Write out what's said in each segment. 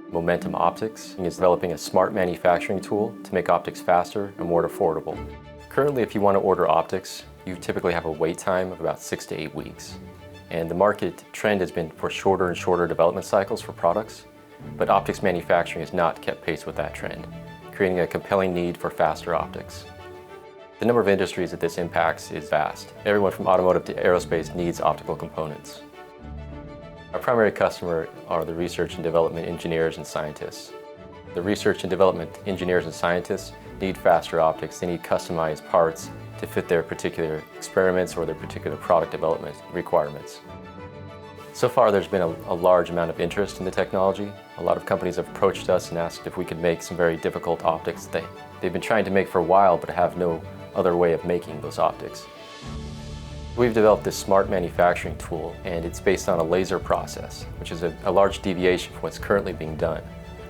Momentum Optics is developing a smart manufacturing tool to make optics faster and more affordable. Currently, if you want to order optics, you typically have a wait time of about 6 to 8 weeks. And the market trend has been for shorter and shorter development cycles for products, but optics manufacturing has not kept pace with that trend, creating a compelling need for faster optics. The number of industries that this impacts is vast. Everyone from automotive to aerospace needs optical components. Our primary customer are the research and development engineers and scientists. The research and development engineers and scientists need faster optics. They need customized parts to fit their particular experiments or their particular product development requirements. So far, there's been a large amount of interest in the technology. A lot of companies have approached us and asked if we could make some very difficult optics they've been trying to make for a while but have no other way of making those optics. We've developed this smart manufacturing tool, and it's based on a laser process, which is a large deviation from what's currently being done.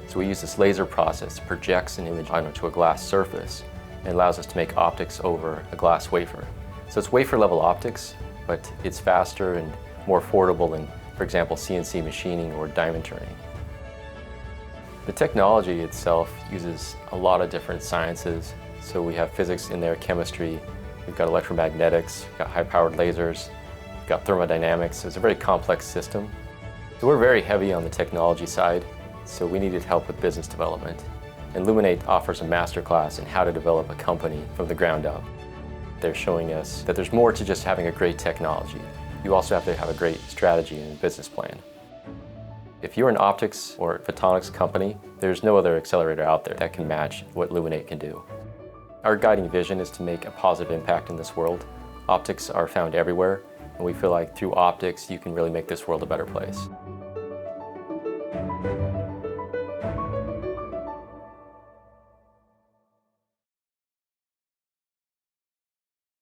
So we use this laser process that projects an image onto a glass surface and allows us to make optics over a glass wafer. So it's wafer-level optics, but it's faster and more affordable than, for example, CNC machining or diamond turning. The technology itself uses a lot of different sciences. So we have physics in there, chemistry, we've got electromagnetics, we've got high-powered lasers, we've got thermodynamics. So it's a very complex system. So we're very heavy on the technology side, so we needed help with business development. And Luminate offers a masterclass in how to develop a company from the ground up. They're showing us that there's more to just having a great technology. You also have to have a great strategy and business plan. If you're an optics or photonics company, there's no other accelerator out there that can match what Luminate can do. Our guiding vision is to make a positive impact in this world. Optics are found everywhere, and we feel like through optics, you can really make this world a better place.